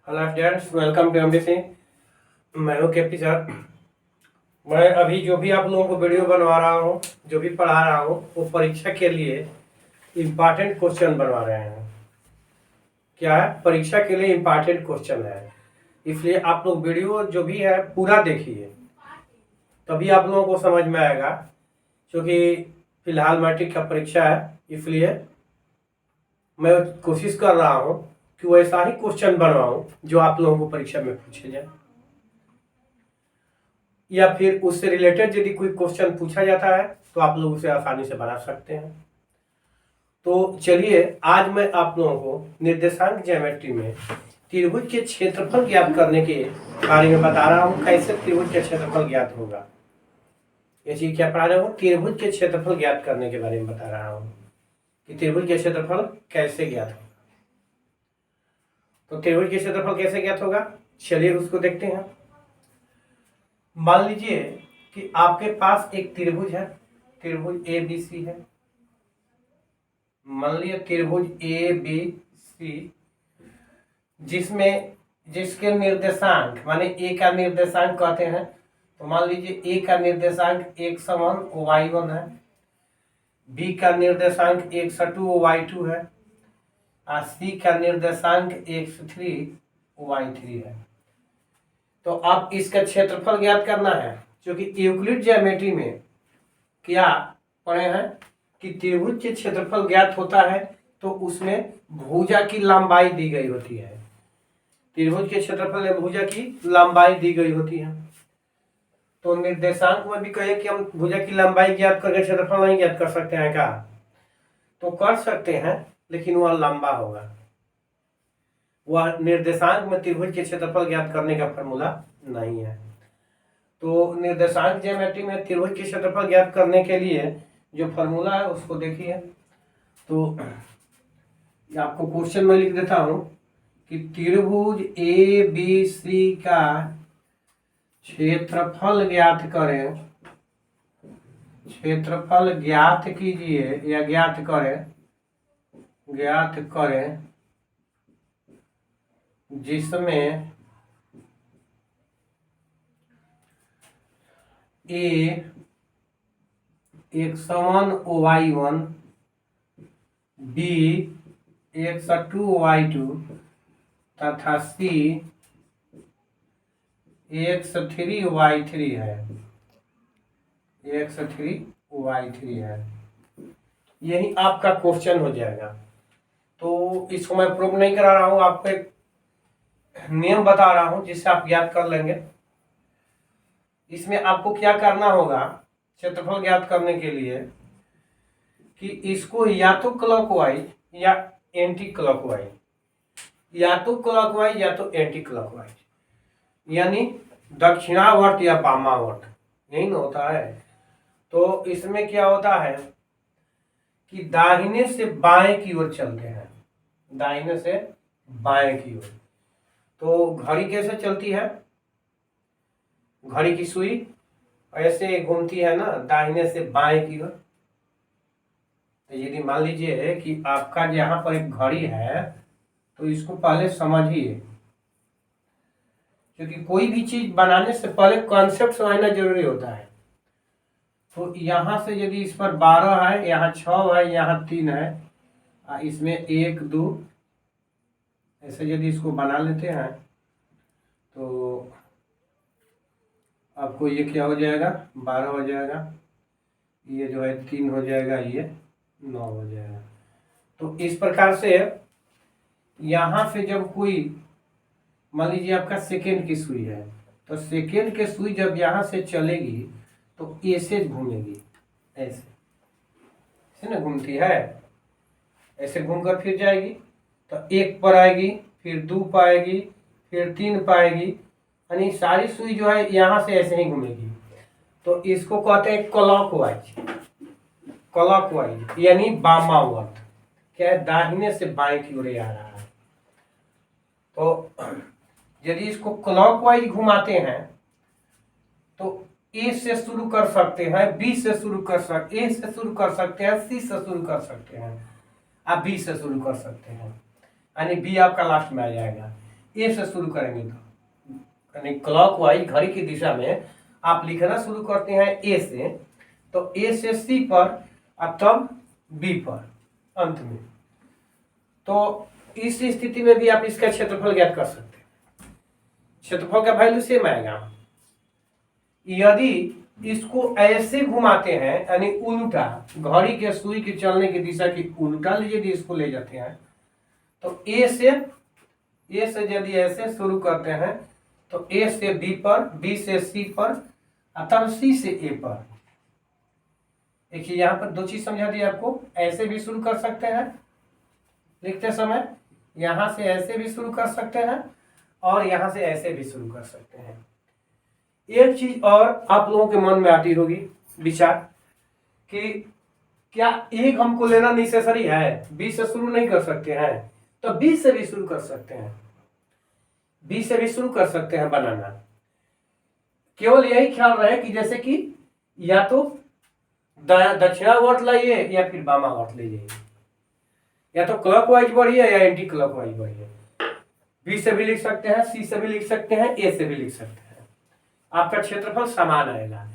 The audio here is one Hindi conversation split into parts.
Hello students, welcome to MDC. मैं हूँ केपी सर। मैं अभी जो भी आप लोगों को वीडियो बनवा रहा हूँ, जो भी पढ़ा रहा हूँ, वो परीक्षा के लिए इम्पॉर्टेंट क्वेश्चन बनवा रहे हैं। क्या है? परीक्षा के लिए इम्पॉर्टेंट क्वेश्चन है, इसलिए आप लोग वीडियो जो भी है पूरा देखिए, तभी आप लोगों को समझ में आएगा। क्योंकि फिलहाल मैट्रिक का परीक्षा है, इसलिए मैं कोशिश कर रहा हूँ कि वैसा ही क्वेश्चन बनवाऊँ जो आप लोगों को परीक्षा में पूछे जाए, या फिर उससे रिलेटेड यदि कोई क्वेश्चन पूछा जाता है तो आप लोग उसे आसानी से बना सकते हैं। तो चलिए, आज मैं आप लोगों को निर्देशांक ज्योमेट्री में त्रिभुज के क्षेत्रफल ज्ञात करने के बारे में बता रहा हूँ। कैसे त्रिभुज के क्षेत्रफल ज्ञात होगा, ये चीज क्या पढ़ा रहा हूँ? त्रिभुज के क्षेत्रफल ज्ञात करने के बारे में बता रहा हूँ कि त्रिभुज के क्षेत्रफल कैसे ज्ञात होगा। तो त्रिभुज के क्षेत्रफल कैसे ज्ञात होगा, चलिए उसको देखते हैं। मान लीजिए कि आपके पास एक त्रिभुज है, त्रिभुज ए बी सी है। मान लीजिए त्रिभुज ए बी सी, जिसके निर्देशांक माने ए का निर्देशांक कहते हैं। तो मान लीजिए ए का निर्देशांक x=y1 है, बी का निर्देशांक x2y2 है, और सी का निर्देशांक x3y3 है। तो आप इसका क्षेत्रफल ज्ञात करना है, क्योंकि यूक्लिड ज्योमेट्री में क्या पढ़े हैं कि त्रिभुज के क्षेत्रफल ज्ञात होता है तो उसमें भुजा की लंबाई दी गई होती है। त्रिभुज के क्षेत्रफल में भुजा की लंबाई दी गई होती है। तो निर्देशांक में भी कहे कि हम भुजा की लंबाई ज्ञात करके क्षेत्रफल नहीं ज्ञात कर सकते हैं क्या? तो कर सकते हैं, लेकिन वह लंबा होगा। वह निर्देशांक में त्रिभुज के क्षेत्रफल ज्ञात करने का फॉर्मूला नहीं है। तो निर्देशांक ज्योमेट्री में त्रिभुज के क्षेत्रफल ज्ञात करने के लिए जो फॉर्मूला है उसको देखिए। तो आपको क्वेश्चन में लिख देता हूं कि त्रिभुज ए बी सी का क्षेत्रफल ज्ञात करें, क्षेत्रफल ज्ञात कीजिए या ज्ञात करें जिसमें ए x1y1, बी x2y2 तथा सी x3y3 है, x3y3 है। यही आपका क्वेश्चन हो जाएगा। तो इसको मैं प्रूव नहीं करा रहा हूं, आपको एक नियम बता रहा हूं जिससे आप ज्ञात कर लेंगे। इसमें आपको क्या करना होगा क्षेत्रफल ज्ञात करने के लिए कि इसको या तो क्लॉकवाइज या एंटी क्लॉकवाइज, या तो क्लॉकवाइज या तो एंटी क्लॉकवाइज, यानी दक्षिणावर्त या वामावर्त, यही ना होता है। तो इसमें क्या होता है कि दाहिने से बाएं की ओर चलते हैं, दाहिने से बाएं की ओर। तो घड़ी कैसे चलती है? घड़ी की सुई ऐसे घूमती है ना, दाहिने से बाएं की ओर। तो यदि मान लीजिए कि आपका यहाँ पर एक घड़ी है, तो इसको पहले समझिए, क्योंकि कोई भी चीज बनाने से पहले कॉन्सेप्ट समझना जरूरी होता है। तो यहाँ से यदि इस पर 12 है, यहाँ 6 है, यहाँ 3 है, इसमें 1 2 ऐसे यदि इसको बना लेते हैं तो आपको ये क्या हो जाएगा, 12 हो जाएगा, ये जो है 3 हो जाएगा, ये 9 हो जाएगा। तो इस प्रकार से यहाँ से जब कोई, मान लीजिए आपका सेकेंड की सुई है, तो सेकेंड की सुई जब यहाँ से चलेगी तो ऐसे घूमेगी, ऐसे ना घूमती है, ऐसे घूमकर फिर जाएगी। तो 1 पर आएगी, फिर 2 पाएगी, फिर 3 पाएगी, यानी सारी सुई जो है यहाँ से ऐसे ही घूमेगी। तो इसको कहते हैं क्लॉकवाइज, क्लॉकवाइज यानी वामावर्त। क्या है? दाहिने से बाएं की ओर आ रहा है। तो यदि इसको क्लॉकवाइज घुमाते हैं तो ए से शुरू कर सकते हैं, बी से शुरू कर सकते, ए से शुरू कर सकते हैं, सी से शुरू कर सकते हैं, आप बी से शुरू कर सकते हैं, यानी बी आपका लास्ट में आ जाएगा। ए से शुरू करेंगे तो यानी क्लॉकवाइज घड़ी की दिशा में आप लिखना शुरू करते हैं ए से, तो ए से सी पर और तब बी पर अंत में। तो इस स्थिति में भी आप इसका क्षेत्रफल ज्ञात कर सकते हैं। क्षेत्रफल का वैल्यू सेम आएगा। यदि इसको ऐसे घुमाते हैं यानी उल्टा, घड़ी के सुई के चलने की दिशा की उल्टा यदि इसको ले जाते हैं तो ए से यदि ऐसे शुरू करते हैं तो ए से बी पर, बी से सी पर, तब सी से ए पर। देखिए यहाँ पर दो चीज समझा दी आपको, ऐसे भी शुरू कर सकते हैं लिखते समय, यहां से ऐसे भी शुरू कर सकते हैं और यहां से ऐसे भी शुरू कर सकते हैं। एक चीज और आप लोगों के मन में आती होगी विचार कि क्या एक हमको लेना नेसेसरी है, बी से शुरू नहीं कर सकते हैं? तो बी से भी शुरू कर सकते हैं, बी से भी शुरू कर सकते हैं बनाना। केवल यही ख्याल रहे कि जैसे कि या तो दक्षिणावर्त लाइए या फिर वामावर्त ले जाइए, या तो क्लॉकवाइज बढ़िए या एंटी क्लॉकवाइज बढ़िए। बी से भी लिख सकते हैं, सी से भी लिख सकते हैं, ए से भी लिख सकते हैं। आपका क्षेत्रफल समान आएगा।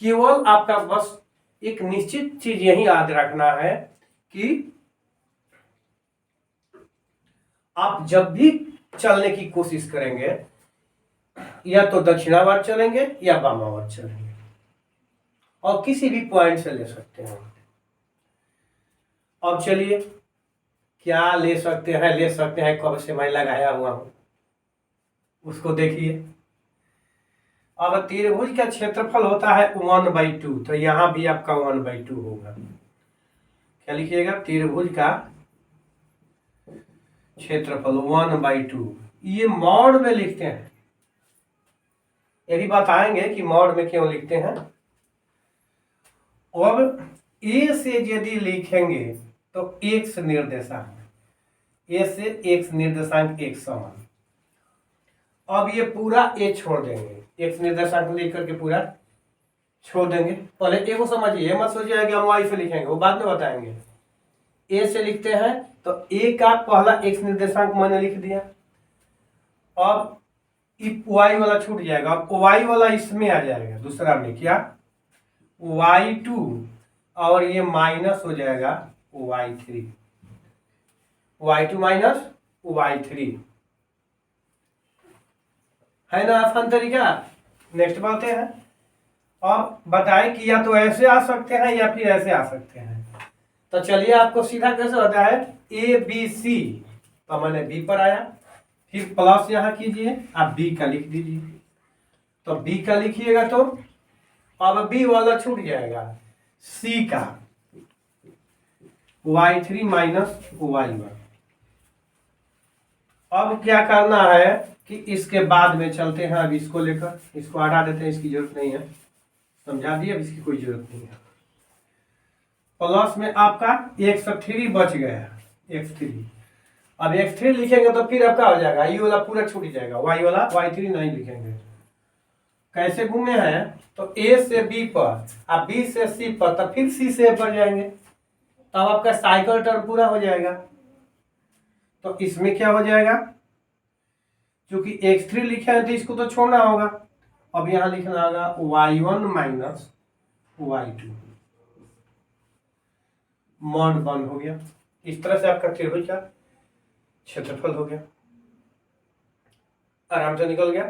केवल आपका बस एक निश्चित चीज यही याद रखना है कि आप जब भी चलने की कोशिश करेंगे या तो दक्षिणावर्त चलेंगे या वामावर्त चलेंगे, और किसी भी पॉइंट से ले सकते हैं। अब चलिए क्या ले सकते हैं कब से मैं लगाया हुआ हूं उसको देखिए। अब त्रिभुज का क्षेत्रफल होता है 1/2, तो यहां भी आपका 1/2 होगा। क्या लिखिएगा? त्रिभुज का क्षेत्रफल 1/2। ये मॉड में लिखते हैं, ये भी बताएंगे कि मॉड में क्यों लिखते हैं। अब ए से यदि लिखेंगे तो एक्स निर्देशांक, ए से एक्स निर्देशांक एक समान। अब ये पूरा ए छोड़ देंगे, एक्स निर्देशांक लिख करके पूरा छोड़ देंगे। पहले ए को समझिए, मत सोचिए कि हम वाई से लिखेंगे, वो बाद में बताएंगे। ए से लिखते हैं तो ए का पहला एक्स निर्देशांक मैंने लिख दिया। अब वाई वाला छूट जाएगा, अब वाई वाला इसमें आ जाएगा दूसरा में, क्या y2, और ये माइनस हो जाएगा y3, y2 माइनस y3। है ना आसान तरीका? नेक्स्ट बढ़ते हैं। अब बताएं कि या तो ऐसे आ सकते हैं या फिर ऐसे आ सकते हैं। तो चलिए आपको सीधा कैसे होता है, ए बी सी, तो मैंने बी पर आया, फिर प्लस यहां कीजिए, आप बी का लिख दीजिए। तो बी का लिखिएगा तो अब बी वाला छूट जाएगा, सी का y3 माइनस y1। अब क्या करना है कि इसके बाद में चलते हैं, अब इसको लेकर इसको हटा देते हैं, इसकी जरूरत नहीं है, समझा दिए, अब इसकी कोई जरूरत नहीं है। प्लस में आपका x3 बच गया, x3। अब x3 लिखेंगे तो फिर आपका हो जाएगा, ये वाला पूरा छूट जाएगा, y वाला y3 नहीं लिखेंगे। कैसे घूमे हैं तो ए से बी पर, अब बी से सी पर, तब फिर सी से ए पर जाएंगे, तब आपका साइकिल टर्म पूरा हो जाएगा। तो इसमें क्या हो जाएगा, क्योंकि x3 लिखे हैं तो इसको तो छोड़ना होगा। अब यहां लिखना होगा y1 माइनस y2, मॉड 1 हो गया। इस तरह से आपका त्रिभुज का क्षेत्रफल हो गया, आराम से निकल गया।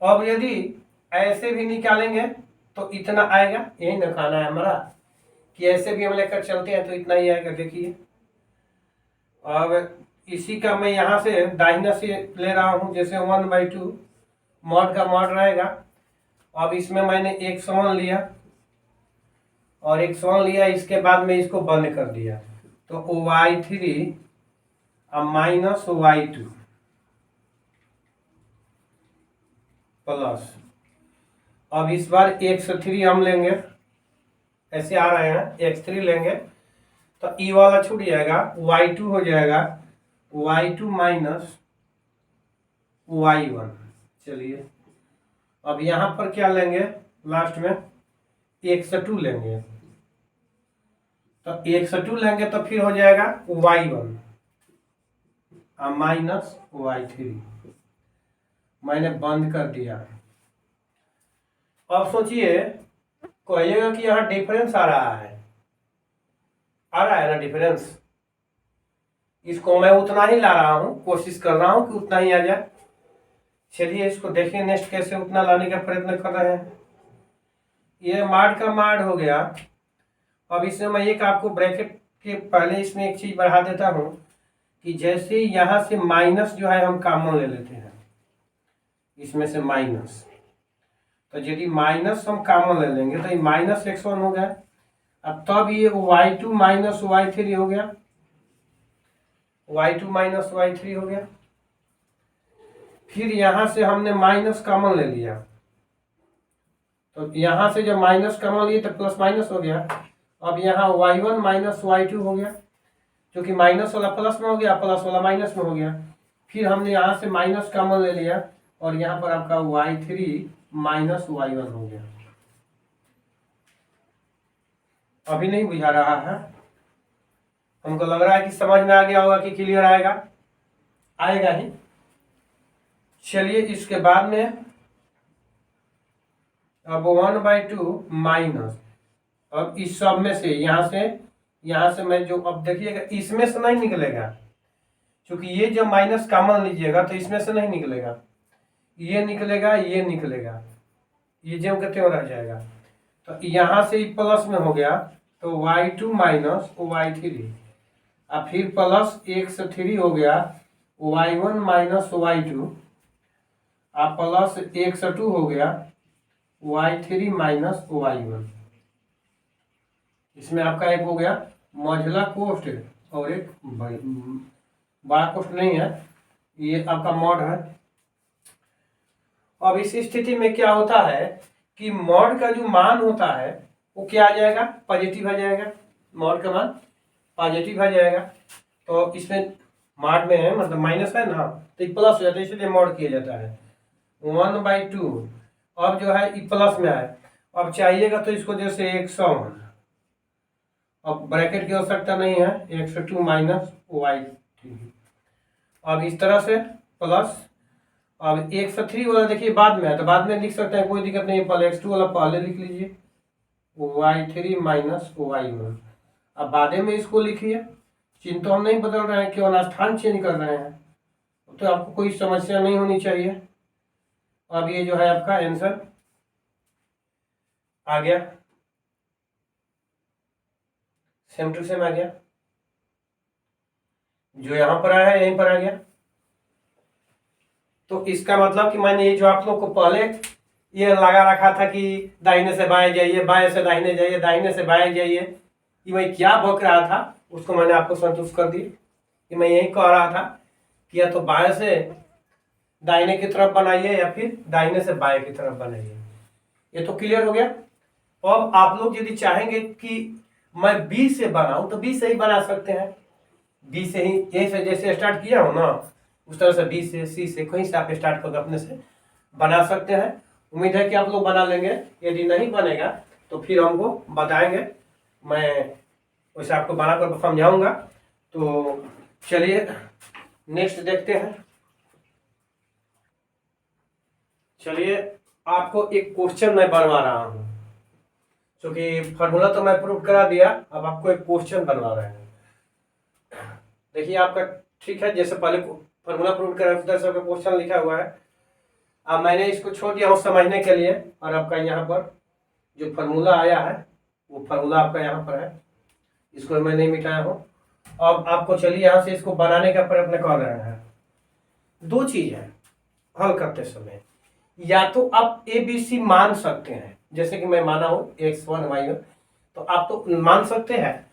अब यदि ऐसे भी निकालेंगे तो इतना आएगा, यही ना खाना है हमारा कि ऐसे भी हम लेकर चलते हैं तो इतना ही आएगा। देखिए अब इसी का मैं यहाँ से दाहिना से ले रहा हूँ, जैसे 1/2 मॉड का मॉड रहेगा। अब इसमें मैंने एक समान लिया और एक समान लिया, इसके बाद में इसको बंद कर दिया, तो y3 अब माइनस y2 प्लस, अब इस बार x3 हम लेंगे, ऐसे आ रहे हैं, x3 लेंगे तो ई वाला छूट जाएगा, y2 हो जाएगा y2 माइनस y1। चलिए अब यहां पर क्या लेंगे, लास्ट में x2 लेंगे, तो 102 लेंगे तो फिर हो जाएगा y1 माइनस y3। मैंने बंद कर दिया। अब सोचिए, कहिएगा कि यहाँ डिफरेंस आ रहा है ना डिफरेंस। इसको मैं उतना ही ला रहा हूँ, कोशिश कर रहा हूँ कि उतना ही आ जाए। चलिए इसको देखिए नेक्स्ट कैसे उतना लाने का प्रयत्न कर रहे हैं। ये माड का माड हो गया। अब इसमें मैं एक आपको ब्रैकेट के पहले इसमें एक चीज बढ़ा देता हूँ कि जैसे यहाँ से माइनस जो है हम कॉमन ले लेते हैं, इसमें से माइनस, तो यदि माइनस हम कॉमन ले लेंगे तो ये माइनस x1 हो गया। अब तब ये y2 माइनस y3 हो गया, y2 माइनस y3 हो गया। फिर यहां से हमने माइनस कॉमन ले लिया, तो यहां से जब माइनस कॉमन लिए तो प्लस माइनस हो गया। अब यहाँ y1 माइनस y2 हो गया, क्योंकि माइनस वाला प्लस में हो गया, प्लस वाला माइनस में हो गया। फिर हमने यहाँ से माइनस कॉमन ले लिया और यहाँ पर आपका y3 माइनस y1 हो गया। अभी नहीं बुझा रहा है, हमको लग रहा है कि समझ में आ गया होगा कि क्लियर आएगा, आएगा ही। चलिए इसके बाद में अब 1/2 माइनस, अब इस सब में से यहाँ से मैं जो, अब देखिएगा इसमें से नहीं निकलेगा, क्योंकि ये जब माइनस कॉमन लीजिएगा तो इसमें से नहीं निकलेगा, ये निकलेगा, ये निकलेगा, ये जो कहते हो रह जाएगा। तो यहाँ से प्लस में हो गया तो y2 माइनस y3, अब फिर प्लस 1 से 3 हो गया y1 माइनस y2, अब प्लस 1 से 2 हो गया y3 माइनस y1। इसमें आपका एक हो गया मझला कोष्ठ और एक बड़ा कोष्ठ नहीं है, ये आपका मॉड है। अब इस स्थिति में क्या होता है कि मॉड का जो मान होता है वो क्या आ जाएगा, पॉजिटिव आ जाएगा। मॉड का मान पॉजिटिव आ जाएगा, तो इसमें मॉड में है मतलब माइनस है ना, तो ये प्लस हो जाता है, इसलिए मॉड किया जाता है 1/2। अब जो है ये प्लस में आए, अब चाहिएगा तो इसको जैसे 101, अब ब्रैकेट की आवश्यकता नहीं है, 102 माइनस y3। अब इस तरह से प्लस, अब 103 वाला देखिए बाद में है तो बाद में लिख सकते हैं, कोई दिक्कत नहीं है। पहले x2 वाला पहले लिख लीजिए, y3 माइनस y1। अब बाद में इसको लिखिए, चिन्ह तो हम नहीं बदल रहे हैं, केवल स्थान चेंज कर रहे हैं, तो आपको कोई समस्या नहीं होनी चाहिए। अब ये जो है आपका आंसर आ गया, सेम टू सेम आ गया, जो यहां पर आया है यहीं पर आ गया। तो इसका मतलब कि मैंने ये जो आप लोग को पहले ये लगा रखा था कि दाहिने से बाएं जाइए, बाएं से दाहिने जाइए, दाहिने से बाएं जाइए, कि मैं क्या बक रहा था उसको मैंने आपको संतुष्ट कर दिया कि मैं यही कह रहा था कि या तो बाएं से दाहिने की तरफ बनाइए या फिर दाहिने से बाएं की तरफ बनाइए। ये तो क्लियर हो गया। अब आप लोग यदि चाहेंगे कि मैं बी से बनाऊं तो बी से ही बना सकते हैं, बी से ही, यही से जैसे स्टार्ट किया हो ना उस तरह से बी से, सी से, कहीं से आप स्टार्ट करके अपने से बना सकते हैं। उम्मीद है कि आप लोग बना लेंगे। यदि नहीं बनेगा तो फिर हमको बताएंगे, मैं वैसे आपको बना कर समझाऊंगा। तो चलिए नेक्स्ट देखते हैं। चलिए आपको एक क्वेश्चन मैं बनवा रहा हूं, क्योंकि फॉर्मूला तो मैं प्रूव करा दिया, अब आपको एक क्वेश्चन बनवा रहे हैं। देखिए आपका ठीक है, जैसे पहले फॉर्मूला प्रूव करा उस तरह से क्वेश्चन लिखा हुआ है। अब मैंने इसको छोड़ दिया हूँ समझने के लिए, और आपका यहाँ पर जो फॉर्मूला आया है वो फॉर्मूला आपका यहाँ पर है, इसको मैं नहीं मिटाया हूँ। अब आपको चलिए यहाँ से इसको बनाने का प्रयत्न कर रहे हैं। दो चीज है हल करते समय, या तो आप ABC मान सकते हैं, जैसे कि मैं माना हूँ x1 y1, तो आप तो मान सकते हैं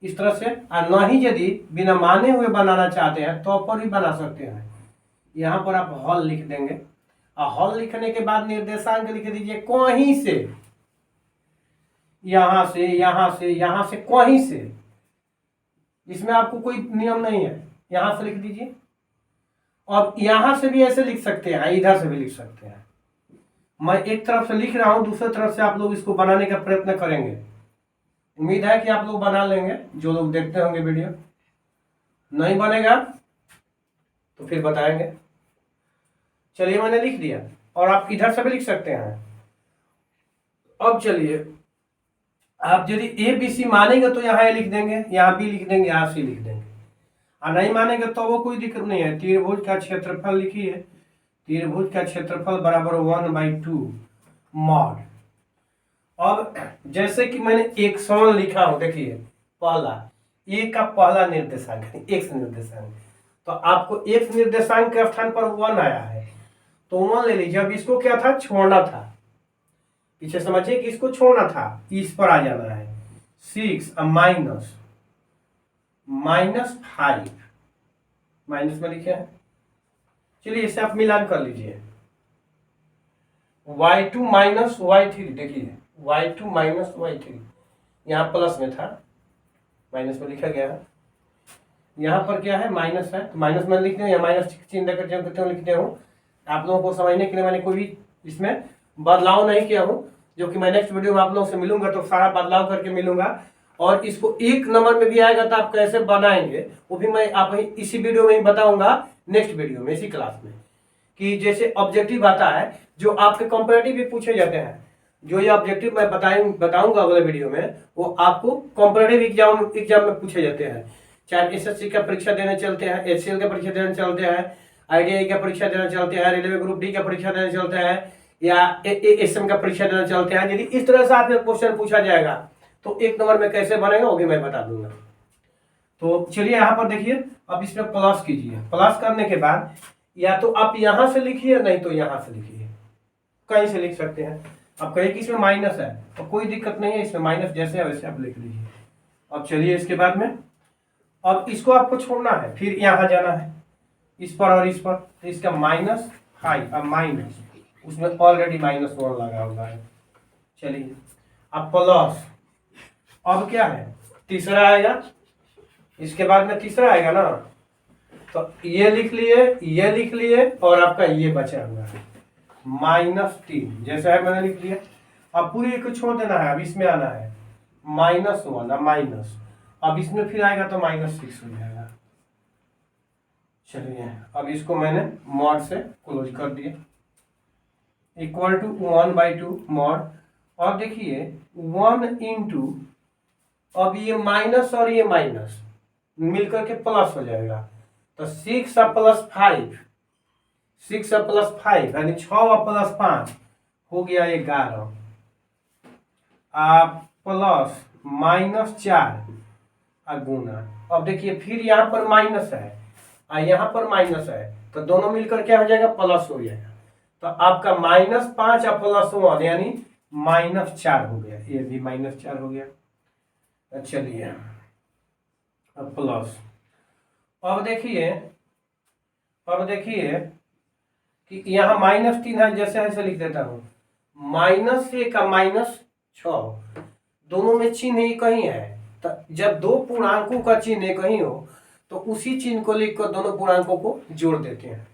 इस तरह से, और न ही यदि बिना माने हुए बनाना चाहते हैं तो पर भी बना सकते हैं। यहाँ पर आप हल लिख देंगे, और हल लिखने के बाद निर्देशांक लिख दीजिए कहीं से, यहाँ से, यहाँ से, यहाँ से, कहीं से, इसमें आपको कोई नियम नहीं है, यहाँ से लिख दीजिए। और यहाँ से भी ऐसे लिख सकते हैं, इधर से भी लिख सकते हैं। मैं एक तरफ से लिख रहा हूं, दूसरी तरफ से आप लोग इसको बनाने का प्रयत्न करेंगे। उम्मीद है कि आप लोग बना लेंगे, जो लोग देखते होंगे वीडियो। नहीं बनेगा तो फिर बताएंगे। चलिए मैंने लिख दिया, और आप इधर से भी लिख सकते हैं। अब चलिए, आप यदि ए बी सी मानेंगे तो यहाँ ए लिख देंगे, यहाँ बी लिख देंगे, यहाँ सी लिख देंगे। और नहीं मानेंगे तो वो कोई दिक्कत नहीं है। त्रिभुज का क्षेत्रफल लिखिए, त्रिभुज का क्षेत्रफल बराबर 1/2 मॉड। अब जैसे कि मैंने x1 लिखा हूं, देखिए पहला ए का पहला निर्देशांक x निर्देशांक, तो आपको x निर्देशांक के स्थान पर 1 आया है तो 1 ले लीजिए। अब इसको क्या था, छोड़ना था, पीछे समझिए कि इसको छोड़ना था, इस पर आ जाना है। 6 -5 माइनस में लिखे हैं। चलिए इसे आप मिलान कर लीजिए। y2 - y3, देखिए y2 - y3, यहाँ प्लस में था, माइनस में लिखा गया है। यहाँ पर क्या है, माइनस है, तो माइनस में लिखते हैं, या माइनस चिन्ह देकर जब करते हो लिखते हूँ। आप लोगों को समझने के लिए मैंने कोई भी इसमें बदलाव नहीं किया हूँ, जो कि मैं नेक्स्ट वीडियो में आप लोगों से मिलूंगा तो सारा बदलाव करके मिलूंगा। और इसको एक नंबर में भी आएगा तो आप कैसे बनाएंगे वो भी मैं आप इसी वीडियो में ही बताऊंगा, नेक्स्ट वीडियो में, इसी क्लास में। कि जैसे ऑब्जेक्टिव आता है, जो आपके कंपैरेटिव भी पूछे जाते हैं, जो ये ऑब्जेक्टिव मैं बताऊंगा अगले वीडियो में, वो आपको कंपैरेटिव एग्जाम में पूछे जाते हैं। चाहे एसएससी का परीक्षा देने चलते हैं, एचसीएल का परीक्षा देने चलते हैं, आईटीआई का परीक्षा देने चलते हैं, रेलवे ग्रुप डी का परीक्षा देने चलते हैं, या एएसएम का परीक्षा देने चलते हैं। यदि इस तरह से आपसे क्वेश्चन पूछा जाएगा तो एक नंबर में कैसे बनेगा वो भी मैं बता दूंगा। तो चलिए यहाँ पर देखिए, अब इसमें प्लस कीजिए। प्लस करने के बाद या तो आप यहाँ से लिखिए, नहीं तो यहाँ से लिखिए, कहीं से लिख सकते हैं। अब कहिए कि इसमें माइनस है तो कोई दिक्कत नहीं है, इसमें माइनस जैसे है वैसे आप लिख लीजिए। अब चलिए इसके बाद में, अब इसको आपको छोड़ना है, फिर यहाँ जाना है इस पर और इस पर, तो इसका -5, अब माइनस, उसमें ऑलरेडी -1 लगा हुआ है। चलिए अब प्लस, अब क्या है, तीसरा आएगा, इसके बाद में तीसरा आएगा ना, तो ये लिख लिए और आपका ये बचा हुआ है -3, जैसा है मैंने लिख लिया। अब पूरी को छोड़ देना है, अब इसमें आना है -1, अब माइनस, अब इसमें फिर आएगा तो -6 हो जाएगा। चलिए अब इसको मैंने मॉड से क्लोज कर दिया, इक्वल टू 1/2 मॉड। और देखिए 1 इंटू, अब ये माइनस और ये माइनस मिलकर के प्लस हो जाएगा, तो 6 + 5, 6 + 5 यानी 6 + 5 हो गया 11, आप प्लस -4 गुना। अब देखिए फिर यहाँ पर माइनस है और यहाँ पर माइनस है, तो दोनों मिलकर क्या हो जाएगा, प्लस हो जाएगा। तो आपका -5 और +1 यानी -4 हो गया, ये भी -4 हो गया। चलिए अब प्लस, अब देखिए कि यहाँ -3 है, जैसे ऐसे लिख देता हूँ, -1 का -6, दोनों में चिन्ह एक ही है। तो जब दो पूर्णांकों का चिन्ह एक ही हो तो उसी चिन्ह को लिखकर दोनों पूर्णांकों को जोड़ देते हैं।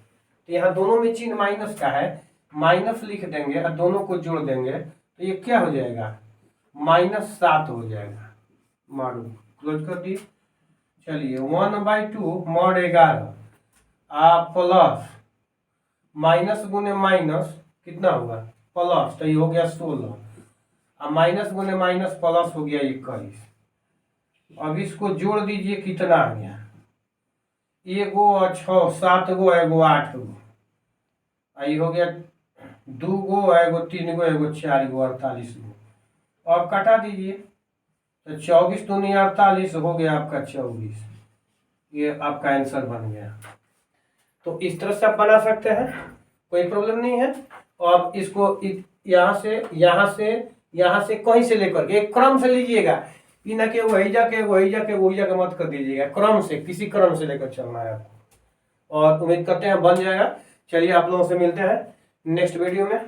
तो यहाँ दोनों में चिन्ह माइनस का है, माइनस लिख देंगे और दोनों को जोड़ देंगे तो ये क्या हो जाएगा, -7 हो जाएगा। मारू क्लोज कर दिए। चलिए 1/2 मॉड 11 प्लस माइनस गुने माइनस कितना होगा, प्लस, तो ये हो गया 16, अब माइनस गुने माइनस प्लस हो गया 21। अब इसको जोड़ दीजिए, कितना आ गया, 1 और 6 7 गो, 1 8 गो, आई हो गया 2 गो, 1 3 गो, 1 4 गो, 48 गो। अब कटा दीजिए, तो 24 दूनी 48 हो गया आपका 24। ये आपका आंसर बन गया। तो इस तरह से आप बना सकते हैं, कोई प्रॉब्लम नहीं है। और इसको यहाँ से कहीं से लेकर के एक क्रम से लीजिएगा, कि ना कि वही जाके मत कर दीजिएगा, क्रम से, किसी क्रम से लेकर चलना है आपको। और उम्मीद करते हैं बन जाएगा। चलिए आप लोगों से मिलते हैं नेक्स्ट वीडियो में।